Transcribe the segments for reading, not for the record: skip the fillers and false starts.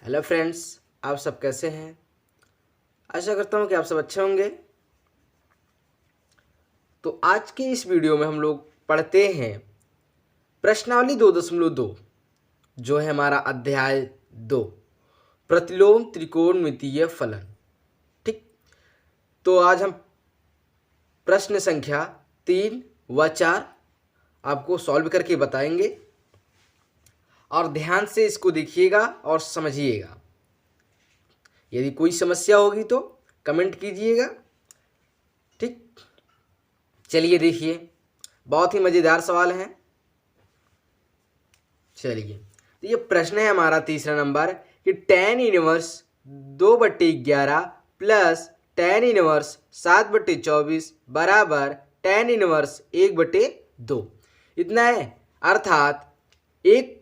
Hello friends, आप सब कैसे हैं। आशा करता हूँ कि आप सब अच्छे होंगे। तो आज के इस वीडियो में हम लोग पढ़ते हैं प्रश्नावली 2.2 जो है हमारा अध्याय 2 प्रतिलोम त्रिकोणमितीय फलन। ठीक, तो आज हम प्रश्न संख्या 3 व 4 आपको सॉल्व करके बताएंगे और ध्यान से इसको देखिएगा और समझिएगा। यदि कोई समस्या होगी तो कमेंट कीजिएगा। ठीक, चलिए देखिए, बहुत ही मज़ेदार सवाल है। चलिए, तो ये प्रश्न है हमारा तीसरा नंबर कि tan inverse 2/11 plus tan inverse 7/24 बराबर tan इनवर्स 1/2 इतना है। अर्थात एक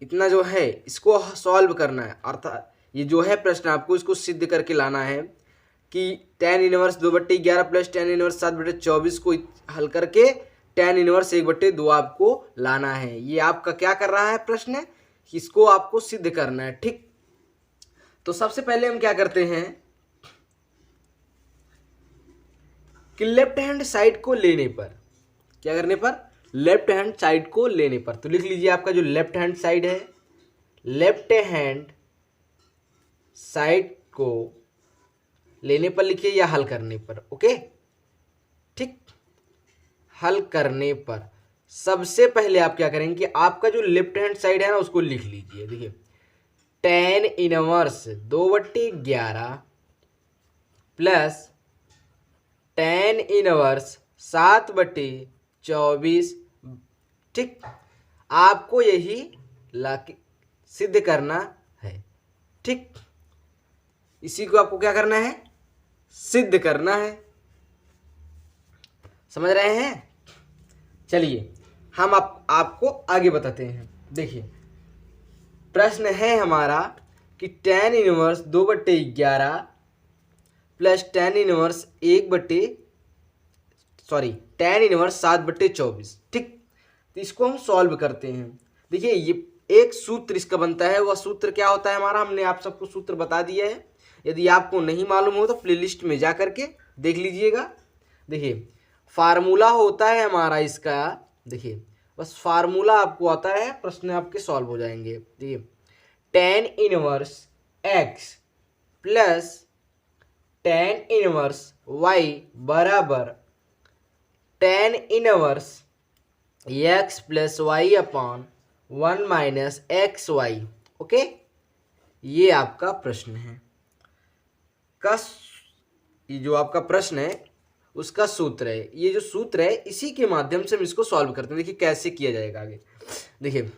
इतना जो है इसको सॉल्व करना है। अर्थात ये जो है प्रश्न आपको इसको सिद्ध करके लाना है कि tan inverse 2/11 plus tan inverse 7/24 को हल करके tan इनवर्स 1/2 आपको लाना है। ये आपका क्या कर रहा है प्रश्न, इसको आपको सिद्ध करना है। ठीक, तो सबसे पहले हम क्या करते हैं कि लेफ्ट हैंड साइड को लेने पर, क्या करने पर, लेफ्ट हैंड साइड को लेने पर, तो लिख लीजिए आपका जो लेफ्ट हैंड साइड है, लेफ्ट हैंड साइड को लेने पर लिखिए या हल करने पर। ओके, ठीक, हल करने पर सबसे पहले आप क्या करेंगे कि आपका जो लेफ्ट हैंड साइड है ना उसको लिख लीजिए। देखिए tan inverse 2/11 plus tan inverse 7/24। ठीक, आपको यही सिद्ध करना है। ठीक, इसी को आपको क्या करना है, सिद्ध करना है। समझ रहे हैं। चलिए हम आपको आगे बताते हैं। देखिए प्रश्न है हमारा कि tan inverse 2/11 plus tan inverse tan inverse 7/24। ठीक, तो इसको हम सॉल्व करते हैं। देखिए ये एक सूत्र इसका बनता है, वह सूत्र क्या होता है हमारा, हमने आप सबको सूत्र बता दिया है। यदि आपको नहीं मालूम हो तो प्लेलिस्ट में जा करके देख लीजिएगा। देखिए फार्मूला होता है हमारा इसका, देखिए बस फार्मूला आपको आता है, प्रश्न आपके सॉल्व हो जाएंगे। देखिए tan inverse x plus tan inverse y बराबर tan inverse x plus Y upon 1 minus X Y. Okay, ये आपका प्रश्न है ये जो आपका प्रश्न है उसका सूत्र है। ये जो सूत्र है इसी के माध्यम से हम इसको सॉल्व करते हैं। देखिए कैसे किया जाएगा आगे। देखिए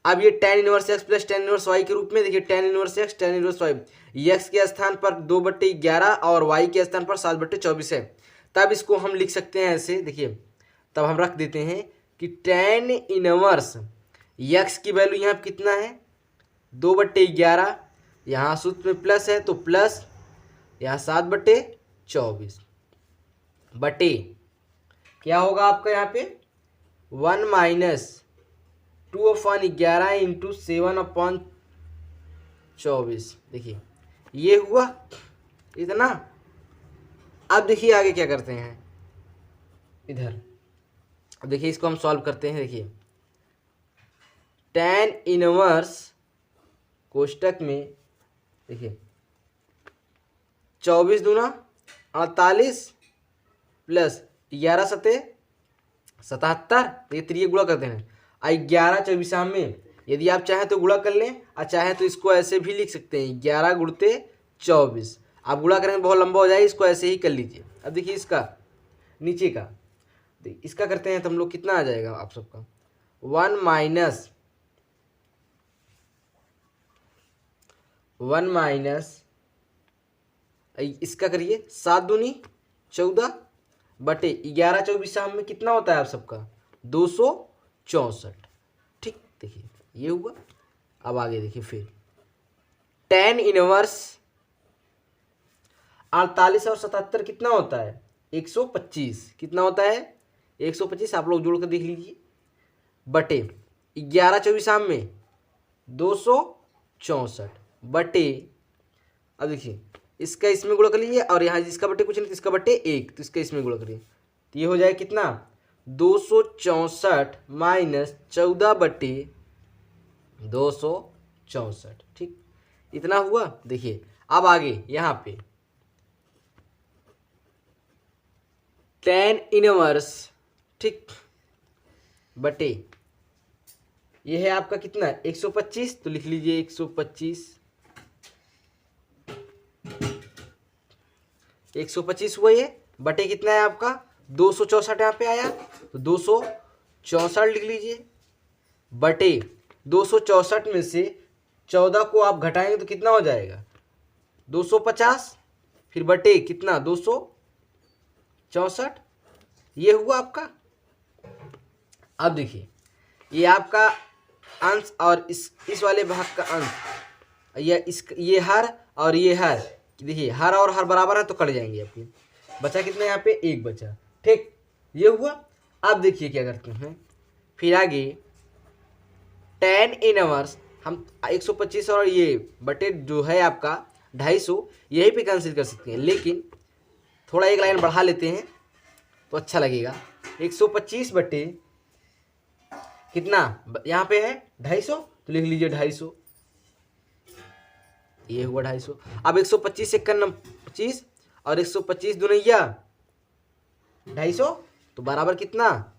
अब ये tan inverse x plus tan inverse y के रूप में, देखिए tan inverse x tan inverse y, x के स्थान पर 2/11 और y के स्थान पर 7/24 है। तब इसको हम लिख सकते हैं ऐसे। देखिए तब हम रख देते हैं कि tan इनवर्स x की वैल्यू यहाँ कितना है 2/11, यहाँ सूत्र में प्लस है तो प्लस, यहाँ 7/24 बटे क्या होगा आपका यहाँ पे 1 माइनस 2/11 इंटू 7/24। देखिए ये हुआ इतना। अब देखिए आगे क्या करते हैं इधर। अब देखिए इसको हम सॉल्व करते हैं। देखिए tan इनवर्स कोष्टक में, देखिए 24 दूना 48 प्लस 11 सते 77, ये त्रिय गुणा करते हैं। 11 24 में यदि आप चाहें तो गुणा कर लें और चाहे तो इसको ऐसे भी लिख सकते हैं 11 गुणते 24। आप गुणा करेंगे बहुत लंबा हो जाएगा, इसको ऐसे ही कर लीजिए। अब देखिए इसका नीचे का, इसका करते हैं तो हम लोग कितना आ जाएगा आप सबका 1 माइनस इसका करिए 7 दूनी 14 बटे 11 24 में कितना होता है आप सबका 264। ठीक, देखिए ये हुआ। अब आगे देखिए फिर tan इनवर्स 48 और 77 कितना होता है 125। कितना होता है 125, आप लोग जोड़कर देख लीजिए, बटे 11 24 में 264 बटे, अब देखिए इसका इसमें गुणा कर लीजिए और यहाँ जिसका बटे कुछ नहीं तो इसका बटे 1, तो इसका इसमें गुणा करिए तो ये हो जाए कितना 264 माइनस 14 बटे 264। ठीक, इतना हुआ। देखिए अब आगे यहाँ पे tan इनवर्स, ठीक, बटे ये है आपका कितना 125, तो लिख लीजिए 125, 125 हुआ ये, बटे कितना है आपका 264 यहाँ पे आया तो 264 लिख लीजिए, बटे 264 में से 14 को आप घटाएंगे तो कितना हो जाएगा 250, फिर बटे कितना 264, ये हुआ आपका। अब देखिए ये आपका अंश और इस वाले भाग का अंश, ये हर और ये हर, देखिए हर और हर बराबर है तो कट जाएंगे आपके, बचा कितना यहाँ पे 1 बचा। ठीक, ये हुआ। अब देखिए क्या करते हैं फिर आगे tan इनवर्स, हम 125 और ये बटे जो है आपका 250 यही पे कैंसिल कर सकते हैं, लेकिन थोड़ा एक लाइन बढ़ा लेते हैं तो अच्छा लगेगा। 125 बटे कितना यहाँ पे है 250, तो लिख लीजिए 250, ये हुआ 250। अब 125 से 25 और 125 दुनैया 250, तो बराबर कितना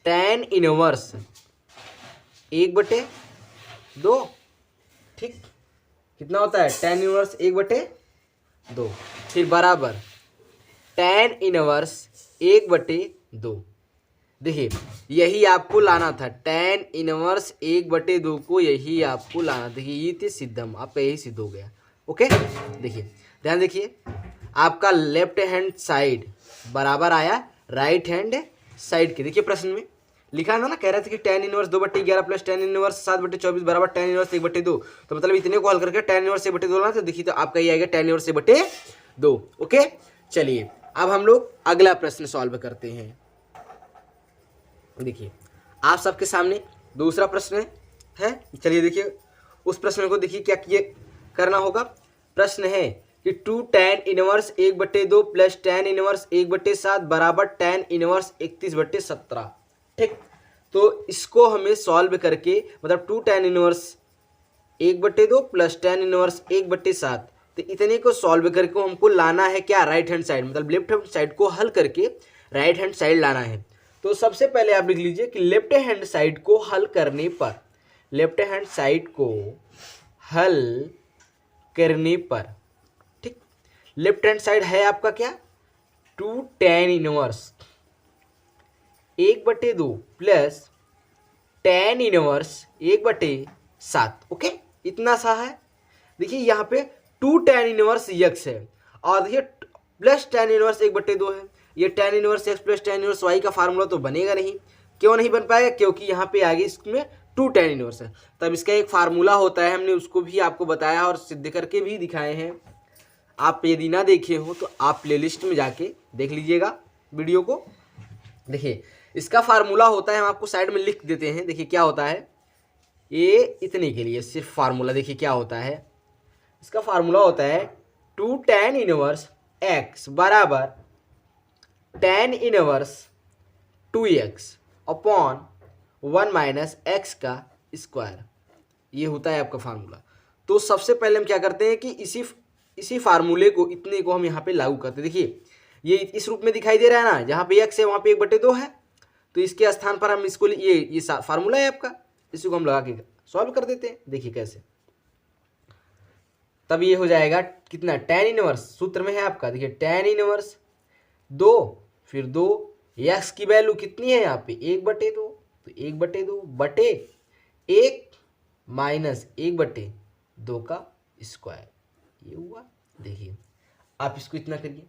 tan इनवर्स 1/2। ठीक, कितना होता है tan इनवर्स 1/2, फिर बराबर tan इनवर्स 1/2। देखिए यही आपको लाना था, tan इनवर्स 1/2 को यही आपको लाना। देखिए ये थी सिद्धम, आपका यही सिद्ध हो गया। ओके, देखिए ध्यान देखिए आपका लेफ्ट हैंड साइड बराबर आया राइट हैंड साइड के। देखिए प्रश्न में लिखा था ना, कह रहे थे कि tan inverse 2/11 plus tan inverse 7/24 बराबर tan इनवर्स 1/2, तो मतलब इतने को हल करके tan इनवर्स 1/2 लाना, तो देखिए तो आपका ये आएगा tan इनवर्स 1/2। ओके, चलिए अब हम लोग अगला प्रश्न सॉल्व करते हैं। देखिए आप सबके सामने दूसरा प्रश्न है। चलिए देखिए उस प्रश्न को देखिए क्या करना होगा। प्रश्न है कि 2 tan inverse 1/2 plus tan inverse 1/7 बराबर tan इनवर्स 31/17। ठीक, तो इसको हमें सॉल्व करके मतलब 2 tan inverse 1/2 plus tan inverse 1/7, तो इतने को सॉल्व करके हमको लाना है क्या राइट हैंड साइड, मतलब लेफ्ट हैंड साइड को हल करके राइट हैंड साइड लाना है। तो सबसे पहले आप लिख लीजिए कि लेफ्ट हैंड साइड को हल करने पर, लेफ्ट हैंड साइड को हल करने पर, ठीक, लेफ्ट हैंड साइड है आपका क्या 2 tan inverse 1/2 plus tan inverse 1/7। Okay, इतना सा है। देखिए यहाँ पे 2 tan इनवर्स x है और देखिए प्लस tan इनवर्स 1/2 है। ये tan inverse x plus tan inverse y का फार्मूला तो बनेगा नहीं। क्यों नहीं बन पाएगा? क्योंकि यहाँ पे आगे इसमें 2 tan इनवर्स है। तब इसका एक फार्मूला होता है, हमने उसको भी आपको बताया और सिद्ध करके भी दिखाए हैं। आप यदि ना देखे हो तो आप प्लेलिस्ट में जाके देख लीजिएगा वीडियो को। देखिए इसका फार्मूला होता है, हम आपको साइड में लिख देते हैं। देखिए क्या होता है, ये इतने के लिए सिर्फ फार्मूला देखिए क्या होता है। इसका फार्मूला होता है 2 tan इनवर्स x बराबर tan inverse 2x upon 1 minus x का स्क्वायर। ये होता है आपका फार्मूला। तो सबसे पहले हम क्या करते हैं कि इसी फार्मूले को, इतने को हम यहाँ पे लागू करते हैं। देखिए ये इस रूप में दिखाई दे रहा है ना, जहाँ पे x है वहाँ पे 1/2 है, तो इसके स्थान पर हम इसको ये फार्मूला है आपका, इसी को हम लगा के सॉल्व कर देते हैं। देखिए कैसे, तब ये हो जाएगा कितना tan इनवर्स, सूत्र में है आपका, देखिए tan इनवर्स 2 फिर 2 x की वैल्यू कितनी है यहाँ पे 1/2, तो 1/2 बटे 1 माइनस 1/2 का स्क्वायर, ये हुआ। देखिए आप इसको इतना करिए,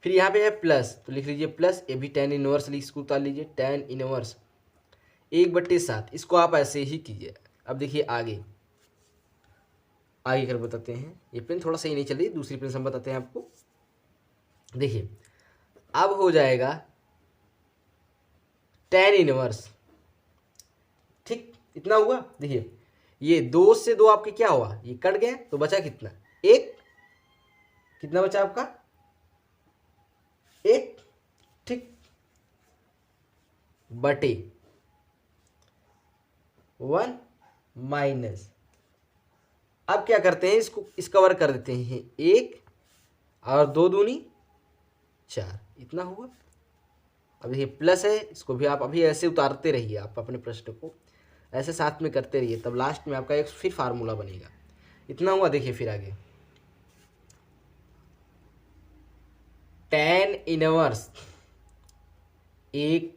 फिर यहाँ पे है प्लस, तो लिख लीजिए प्लस, ये भी tan इनवर्स इसको उतार लीजिए, tan इनवर्स 1/7, इसको आप ऐसे ही कीजिए। अब देखिए आगे कर बताते हैं। ये पेन थोड़ा सही नहीं चल रही, दूसरी पेन से हम बताते हैं आपको। देखिए अब हो जाएगा tan इनवर्स, ठीक, इतना हुआ। देखिए ये 2 से 2 आपके क्या हुआ, ये कट गए तो बचा कितना, 1। कितना बचा आपका, 1, ठीक, बटे 1 माइनस, अब क्या करते हैं, इसको इस कवर कर देते हैं, 1 और 2 दूनी 4, इतना हुआ। अब ये प्लस है, इसको भी आप अभी ऐसे उतारते रहिए, आप अपने प्रश्न को ऐसे साथ में करते रहिए, तब लास्ट में आपका एक फिर फार्मूला बनेगा। इतना हुआ, देखिए फिर आगे tan इनवर्स 1,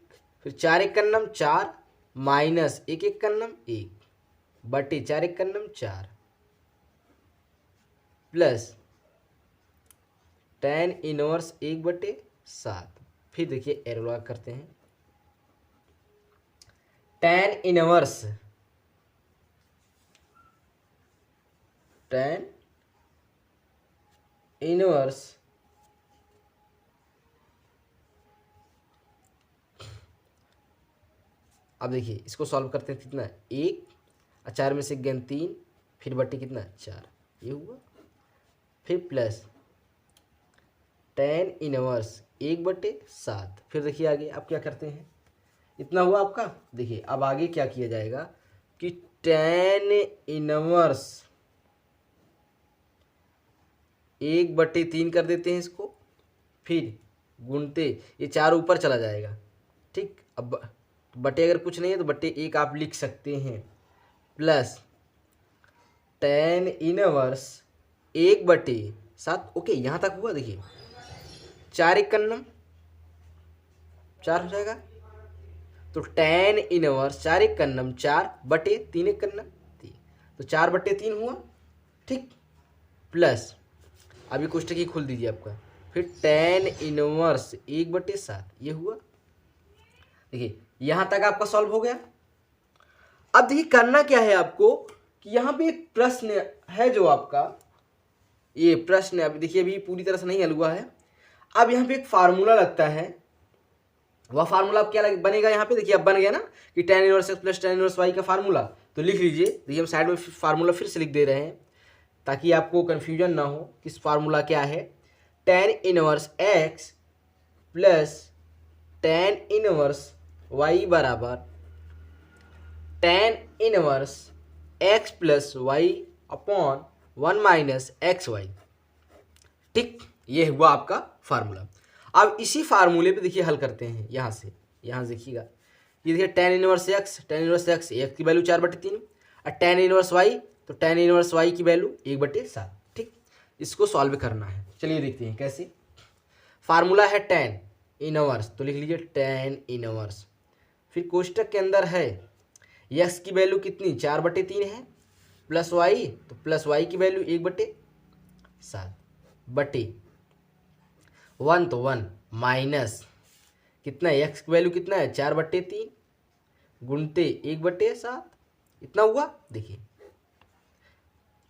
फिर 4 1 कन्नम 4 माइनस 1 1 कन्नम 1 बटे 4 1 कन्नम 4 प्लस tan इनवर्स 1 बटे 7। फिर देखिए एरो लगा करते हैं, tan इनवर्स अब देखिए इसको सॉल्व करते हैं, कितना 1 और 4 में से गेन 3, फिर बटे कितना 4, ये हुआ। फिर प्लस tan इनवर्स 1 बटे 7। फिर देखिए आगे आप क्या करते हैं, इतना हुआ आपका। देखिए अब आगे क्या किया जाएगा कि tan इनवर्स 1 बटे 3 कर देते हैं इसको, फिर गुणते ये 4 ऊपर चला जाएगा, ठीक। अब बटे अगर कुछ नहीं है तो बटे 1 आप लिख सकते हैं, प्लस tan इनवर्स 1 बटे 7। ओके, यहाँ तक हुआ। देखिए 4 1 कन्नम 4 हो जाएगा, तो tan इनवर्स 4 1 कन्नम 4 बटे 3 1 कन्नम 3, तो 4 बटे 3 हुआ, ठीक। प्लस अभी कोष्टक ही खोल दीजिए आपका, फिर tan इनवर्स 1 बटे 7, ये हुआ। देखिए यहाँ तक आपका सॉल्व हो गया। अब देखिए करना क्या है आपको कि यहाँ पे एक प्रश्न है, जो आपका ये प्रश्न अभी देखिए अभी पूरी तरह से नहीं हल हुआ है। अब यहाँ पे एक फार्मूला लगता है, वह फार्मूला अब क्या बनेगा, यहाँ पे देखिए अब बन गया ना कि tan inverse x plus tan inverse y का फार्मूला, तो लिख लीजिए। देखिए हम साइड में फार्मूला फिर से लिख दे रहे हैं ताकि आपको कन्फ्यूजन ना हो कि फार्मूला क्या है। tan inverse x plus tan inverse y बराबर tan inverse x plus Y upon 1 minus X Y, ठीक। ये हुआ आपका फार्मूला। अब इसी फार्मूले पे देखिए हल करते हैं, यहाँ से देखिएगा, ये देखिए tan इनवर्स x की वैल्यू 4 बटे 3 और tan इनवर्स y, तो tan इनवर्स y की वैल्यू 1 बटे 7, ठीक। इसको सॉल्व करना है, चलिए देखते हैं कैसे। फार्मूला है tan इनवर्स, तो लिख लीजिए tan इनवर्स, फिर कोष्टक के अंदर है x की वैल्यू कितनी 4 बटे 3 है, प्लस y, तो प्लस y की वैल्यू 1 बटे 7 बटे 1 तो 1 माइनस कितना x की वैल्यू कितना है 4 बटे 3 गुणते 1 बटे 7, इतना हुआ। देखिए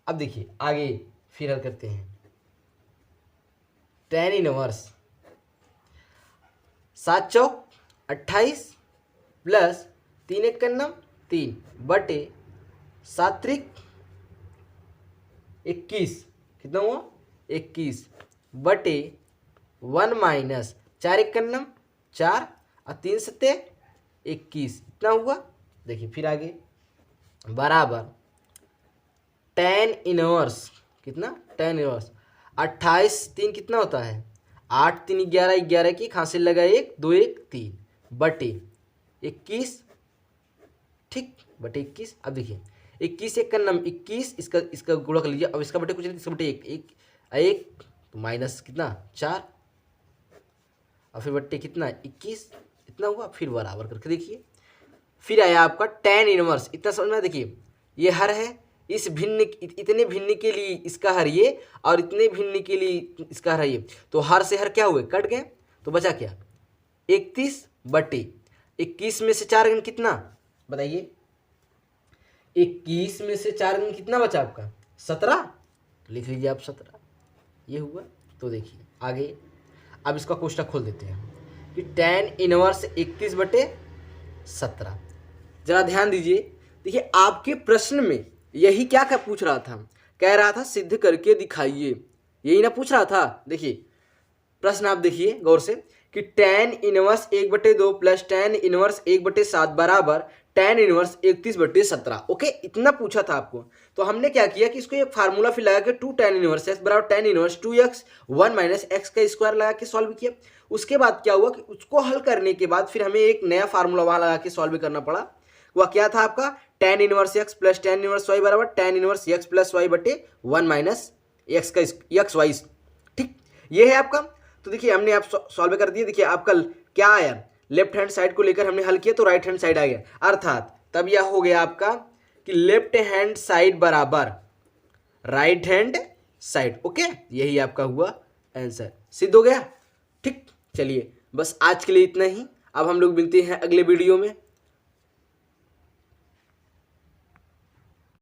अब देखिए आगे फिर हल करते हैं। tan इनवर्स 7 चौक 28 प्लस 3 1 कन्नम 3 बटे 7 त्रिक 21, कितना हुआ 21 बटे 1 माइनस 4 1 कन्नम 4 और 3 सत्ते 21, इतना हुआ। देखिए फिर आगे बराबर tan इनवर्स कितना, tan इनवर्स 28 3 कितना होता है 8 3 11 11 की खांसी लगा 1 2 1 3 बटे 21, ठीक, बटे 21। अब देखिए 21 1 कन्नम 21, इसका गुणा कर लीजिए। अब इसका बटे कुछ नहीं, इसका बटे 1 तो माइनस कितना 4 और फिर बट्टे कितना 21, इतना हुआ। फिर बराबर करके देखिए, फिर आया आपका tan इनवर्स, इतना समझ में। देखिए ये हर है, इस भिन्न इतने भिन्न के लिए इसका हर ये और इतने भिन्न के लिए इसका हर ये, तो हर से हर क्या हुए कट गए, तो बचा क्या 31 बटे 21 में से 4 गुण कितना बताइए, 21 में से 4 गुण कितना बचा आपका 17, तो लिख लीजिए आप 17, ये हुआ। तो देखिए आगे अब इसका कोष्टक खोल देते हैं कि tan इनवर्स 31 बटे 17। जरा ध्यान दीजिए, देखिए आपके प्रश्न में यही क्या क्या पूछ रहा था, कह रहा था सिद्ध करके दिखाइए, यही ना पूछ रहा था। देखिए प्रश्न आप देखिए गौर से कि tan inverse 1/2 plus tan inverse 1/7 बराबर tan इनवर्स 31/17। ओके, इतना पूछा था आपको। तो हमने क्या किया कि इसको एक फार्मूला फिर लगा के 2 tan इनवर्स x बराबर tan inverse 2x 1 minus x का स्क्वायर लगा के सॉल्व किया। उसके बाद क्या हुआ कि उसको हल करने के बाद फिर हमें एक नया फार्मूला वहां लगा के सॉल्व करना पड़ा। वह क्या था आपका tan inverse x plus tan inverse y बराबर tan inverse x plus y बटे 1 माइनस एक्स का एक्स वाई। ठीक, ये है आपका। तो देखिए हमने आप सॉल्व कर दिया। देखिए आपका क्या आया, लेफ्ट हैंड साइड को लेकर हमने हल किया तो राइट हैंड साइड आ गया, अर्थात तब यह हो गया आपका कि लेफ्ट हैंड साइड बराबर राइट हैंड साइड। ओके, यही आपका हुआ आंसर, सिद्ध हो गया। ठीक, चलिए बस आज के लिए इतना ही। अब हम लोग मिलते हैं अगले वीडियो में।